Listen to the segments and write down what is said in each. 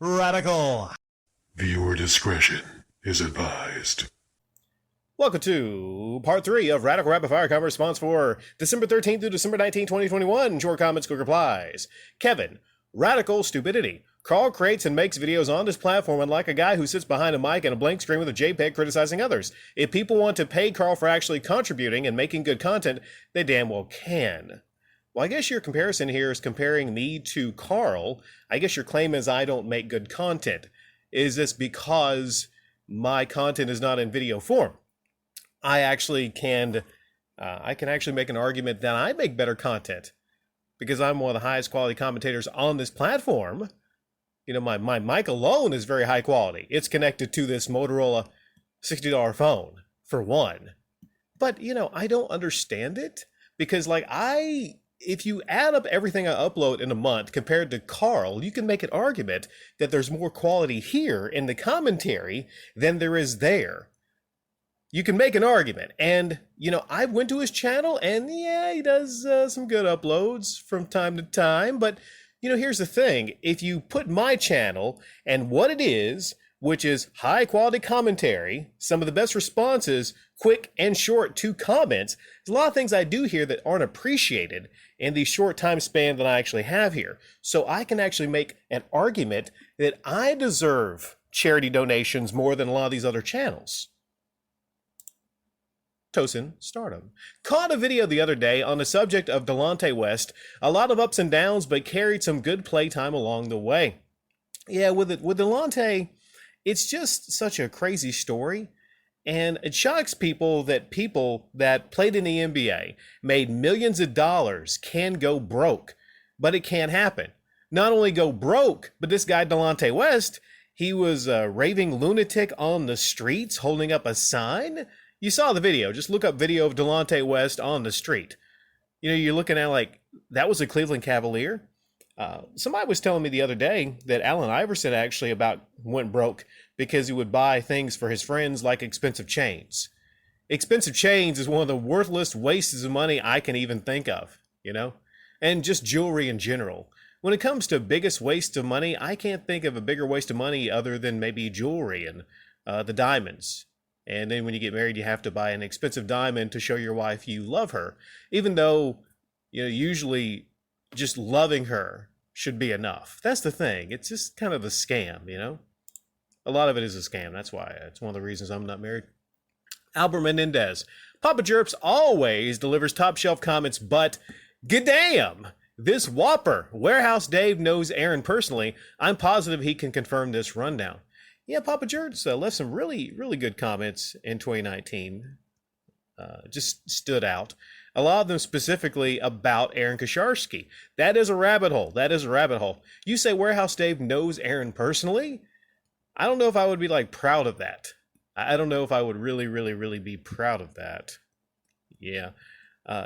Radical. Viewer discretion is advised. Welcome to part 3 of Radical Rapid Fire Cover response for December 13th through December 19th, 2021. Short comments, quick replies. Kevin, radical stupidity. Carl creates and makes videos on this platform unlike a guy who sits behind a mic and a blank screen with a JPEG criticizing others. If people want to pay Carl for actually contributing and making good content, they damn well can. Well, I guess your comparison here is comparing me to Carl. I guess your claim is I don't make good content. Is this because my content is not in video form? I can actually make an argument that I make better content because I'm one of the highest quality commentators on this platform. You know, my mic alone is very high quality. It's connected to this Motorola $60 phone, for one. But, you know, I don't understand it because, if you add up everything I upload in a month compared to Carl, you can make an argument that there's more quality here in the commentary than there is there. You can make an argument. And, you know, I went to his channel and yeah, he does some good uploads from time to time. But, you know, here's the thing. If you put my channel and what it is, which is high quality commentary, some of the best responses, quick and short to comments, there's a lot of things I do here that aren't appreciated in the short time span that I actually have here. So I can actually make an argument that I deserve charity donations more than a lot of these other channels. Tosin Stardom caught a video the other day on the subject of Delonte West. A lot of ups and downs, but carried some good playtime along the way. Yeah, with Delonte, it's just such a crazy story. And it shocks people that played in the NBA, made millions of dollars, can go broke. But it can't happen. Not only go broke, but this guy Delonte West, he was a raving lunatic on the streets holding up a sign. You saw the video. Just look up video of Delonte West on the street. You know, you're looking at that was a Cleveland Cavalier. Somebody was telling me the other day that Allen Iverson actually went broke because he would buy things for his friends like expensive chains. Expensive chains is one of the worthless wastes of money I can even think of, you know? And just jewelry in general. When it comes to biggest waste of money, I can't think of a bigger waste of money other than maybe jewelry and the diamonds. And then when you get married, you have to buy an expensive diamond to show your wife you love her. Even though, you know, usually just loving her should be enough. That's the thing. It's just kind of a scam, you know? A lot of it is a scam. That's why. It's one of the reasons I'm not married. Albert Menendez. Papa Jerps always delivers top shelf comments, but goddamn! This whopper. Warehouse Dave knows Aaron personally. I'm positive he can confirm this rundown. Yeah, Papa Jerps left some really, really good comments in 2019. Just stood out. A lot of them specifically about Aaron Kosharski. That is a rabbit hole. That is a rabbit hole. You say Warehouse Dave knows Aaron personally? I don't know if I would be proud of that. I don't know if I would really, really, really be proud of that. Yeah.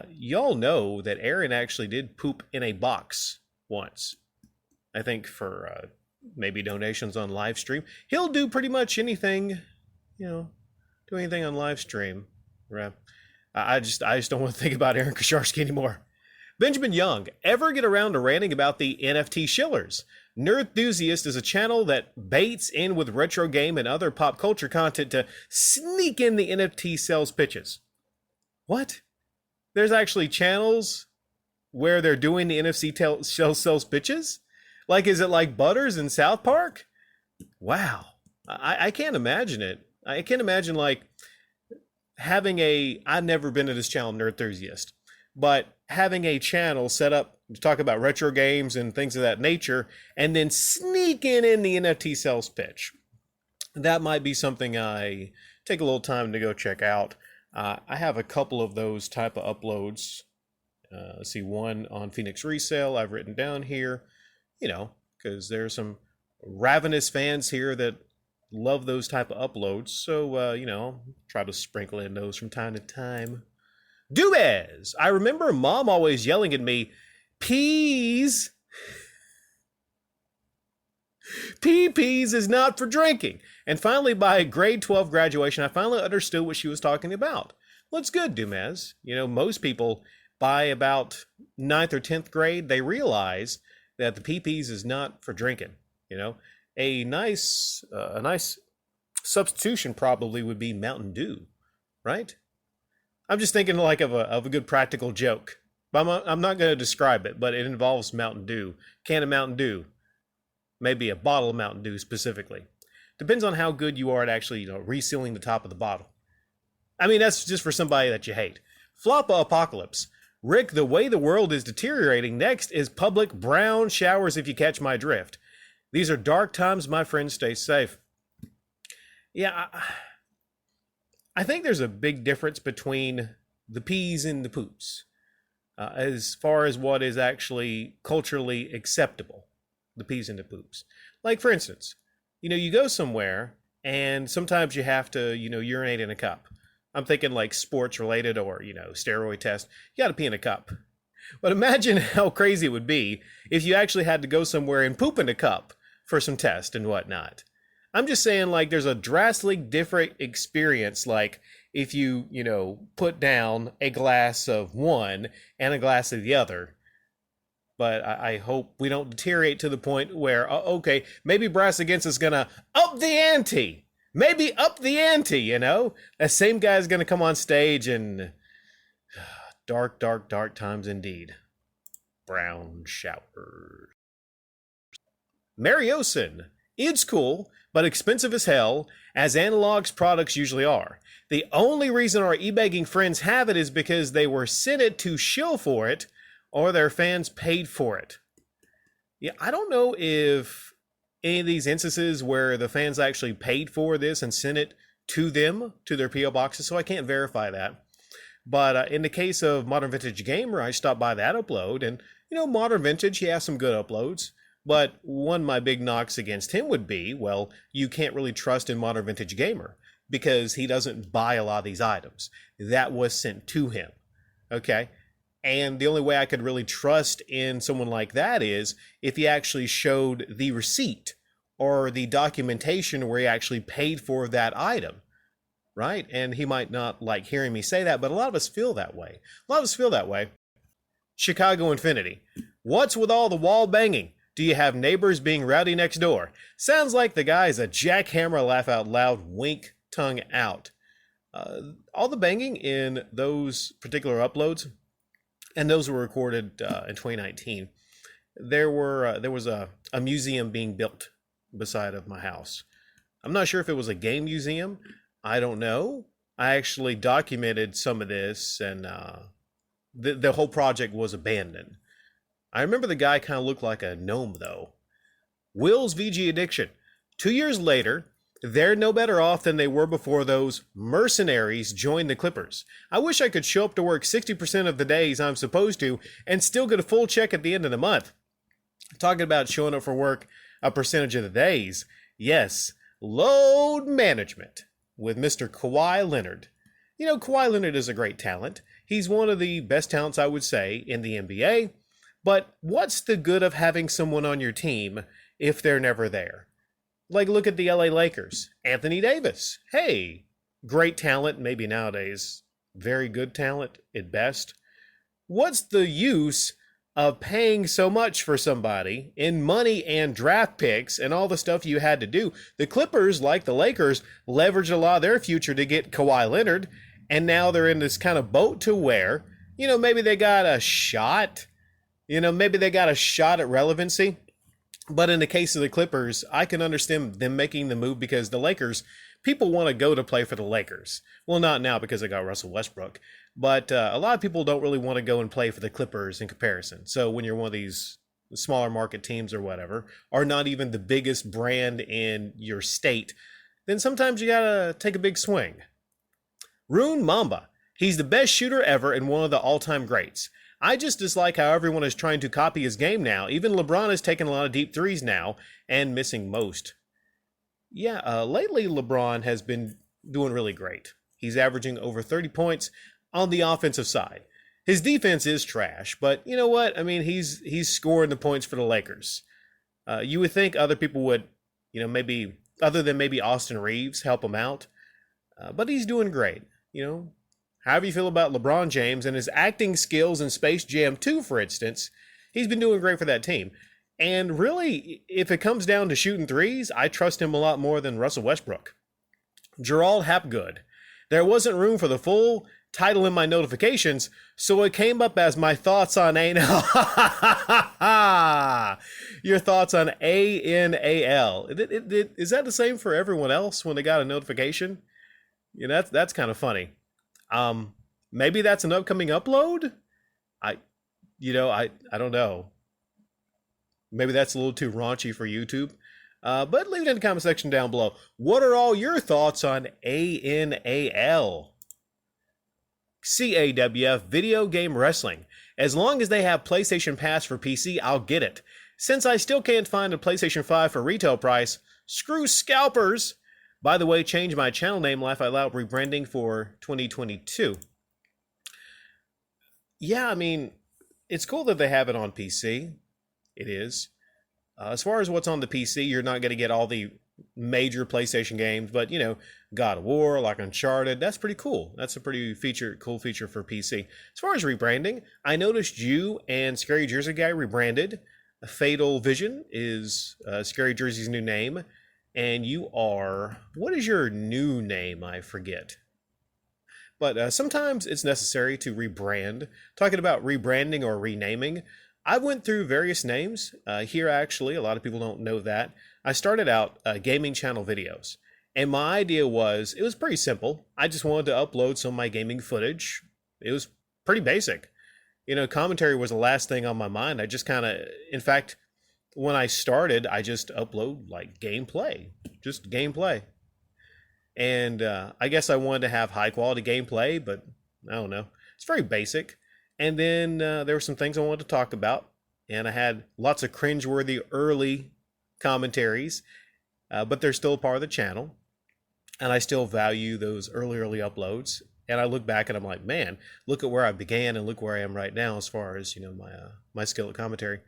Y'all know that Aaron actually did poop in a box once. I think for maybe donations on live stream. He'll do pretty much anything, you know, do anything on live stream. Right? I just don't want to think about Aaron Kosharski anymore. Benjamin Young, ever get around to ranting about the NFT shillers? Nerdthusiast is a channel that baits in with retro game and other pop culture content to sneak in the NFT sales pitches. What? There's actually channels where they're doing the NFC sales pitches? Is it like Butters in South Park? Wow. I can't imagine it. I can't imagine having I've never been to this channel, Nerdthusiast, but having a channel set up to talk about retro games and things of that nature, and then sneaking in the NFT sales pitch. That might be something I take a little time to go check out. I have a couple of those type of uploads. See one on Phoenix Resale I've written down here, you know, because there's some ravenous fans here that love those type of uploads. So, you know, try to sprinkle in those from time to time. Dubez! I remember Mom always yelling at me, peas. PPs is not for drinking. And finally, by grade 12 graduation, I finally understood what she was talking about. Well, it's good, Dumez. You know, most people, by about 9th or 10th grade, they realize that the PPs is not for drinking. You know, a nice substitution probably would be Mountain Dew, right? I'm just thinking like of a good practical joke. I'm not going to describe it, but it involves Mountain Dew, can of Mountain Dew, maybe a bottle of Mountain Dew specifically. Depends on how good you are at actually, resealing the top of the bottle. I mean, that's just for somebody that you hate. Floppa Apocalypse. Rick, the way the world is deteriorating, next is public brown showers, if you catch my drift. These are dark times, my friends, stay safe. Yeah, I think there's a big difference between the peas and the poops as far as what is actually culturally acceptable, the peas and the poops. Like, for instance, you go somewhere and sometimes you have to, urinate in a cup. I'm thinking like sports related or, steroid test. You got to pee in a cup. But imagine how crazy it would be if you actually had to go somewhere and poop in a cup for some test and whatnot. I'm just saying, like, there's a drastically different experience. Like, if you, put down a glass of one and a glass of the other. But I hope we don't deteriorate to the point where, okay, maybe Brass Against is going to up the ante. Maybe up the ante, That same guy's going to come on stage and dark, dark, dark times indeed. Brown showers. Marioson. It's cool, but expensive as hell, as Analog's products usually are. The only reason our e-begging friends have it is because they were sent it to shill for it, or their fans paid for it. Yeah, I don't know if any of these instances where the fans actually paid for this and sent it to them, to their P.O. boxes, so I can't verify that. But in the case of Modern Vintage Gamer, I stopped by that upload, and, Modern Vintage, he has some good uploads. But one of my big knocks against him would be, well, you can't really trust in Modern Vintage Gamer because he doesn't buy a lot of these items. That was sent to him, okay? And the only way I could really trust in someone like that is if he actually showed the receipt or the documentation where he actually paid for that item, right? And he might not like hearing me say that, but a lot of us feel that way. Chicago Infinity. What's with all the wall banging? Do you have neighbors being rowdy next door? Sounds like the guy's a jackhammer laugh out loud, wink, tongue out. All the banging in those particular uploads, and those were recorded in 2019, there was a museum being built beside of my house. I'm not sure if it was a game museum. I don't know. I actually documented some of this, and the whole project was abandoned. I remember the guy kind of looked like a gnome, though. Will's VG Addiction. 2 years later, they're no better off than they were before those mercenaries joined the Clippers. I wish I could show up to work 60% of the days I'm supposed to and still get a full check at the end of the month. Talking about showing up for work a percentage of the days. Yes, load management with Mr. Kawhi Leonard. Kawhi Leonard is a great talent. He's one of the best talents, I would say, in the NBA. But what's the good of having someone on your team if they're never there? Like, look at the LA Lakers. Anthony Davis. Hey, great talent, maybe nowadays very good talent at best. What's the use of paying so much for somebody in money and draft picks and all the stuff you had to do? The Clippers, like the Lakers, leveraged a lot of their future to get Kawhi Leonard, and now they're in this kind of boat to where, maybe they got a shot. Maybe they got a shot at relevancy. But in the case of the Clippers, I can understand them making the move because the Lakers, people want to go to play for the Lakers. Well, not now because they got Russell Westbrook. But a lot of people don't really want to go and play for the Clippers in comparison. So when you're one of these smaller market teams or whatever, or not even the biggest brand in your state, then sometimes you got to take a big swing. Rune Mamba. He's the best shooter ever and one of the all-time greats. I just dislike how everyone is trying to copy his game now. Even LeBron is taking a lot of deep threes now and missing most. Yeah, lately LeBron has been doing really great. He's averaging over 30 points on the offensive side. His defense is trash, but you know what? I mean, he's scoring the points for the Lakers. You would think other people would, maybe other than maybe Austin Reeves, help him out. But he's doing great, However you feel about LeBron James and his acting skills in Space Jam 2, for instance, he's been doing great for that team. And really, if it comes down to shooting threes, I trust him a lot more than Russell Westbrook. Gerald Hapgood. There wasn't room for the full title in my notifications, so it came up as my thoughts on ANAL. Your thoughts on ANAL. Is that the same for everyone else when they got a notification? You know, that's kind of funny. Maybe that's an upcoming upload. I, I don't know. Maybe that's a little too raunchy for YouTube. But leave it in the comment section down below. What are all your thoughts on ANAL? CAWF, Video Game Wrestling. As long as they have PlayStation Pass for PC, I'll get it. Since I still can't find a PlayStation 5 for retail price, screw scalpers! By the way, change my channel name, Laugh Out Loud, rebranding for 2022. Yeah, I mean, it's cool that they have it on PC. It is. As far as what's on the PC, you're not going to get all the major PlayStation games, but God of War, like Uncharted, that's pretty cool. That's a pretty cool feature for PC. As far as rebranding, I noticed you and Scary Jersey Guy rebranded. Fatal Vision is Scary Jersey's new name, and you are, what is your new name? I forget. But sometimes it's necessary to rebrand. Talking about rebranding or renaming, I went through various names. Here, actually, a lot of people don't know that. I started out gaming channel videos. And my idea was, it was pretty simple. I just wanted to upload some of my gaming footage. It was pretty basic. Commentary was the last thing on my mind. I just kind of, in fact, when I started, I just upload like gameplay. Just gameplay. And I guess I wanted to have high quality gameplay, but I don't know. It's very basic. And then there were some things I wanted to talk about, and I had lots of cringeworthy early commentaries, but they're still part of the channel, and I still value those early uploads. And I look back and I'm like, man, look at where I began and look where I am right now as far as my skill at commentary.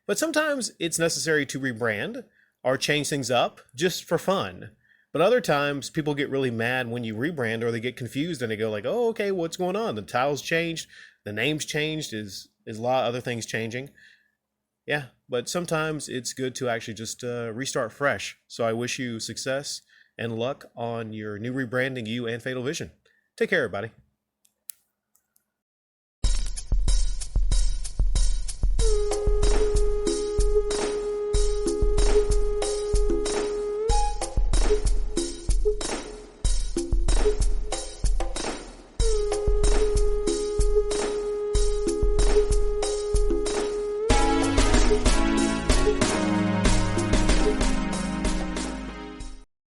But sometimes it's necessary to rebrand or change things up just for fun. But other times people get really mad when you rebrand, or they get confused and they go like, oh, okay, what's going on? The title's changed. The name's changed. Is a lot of other things changing? Yeah, but sometimes it's good to actually just restart fresh. So I wish you success and luck on your new rebranding, you and Fatal Vision. Take care, everybody.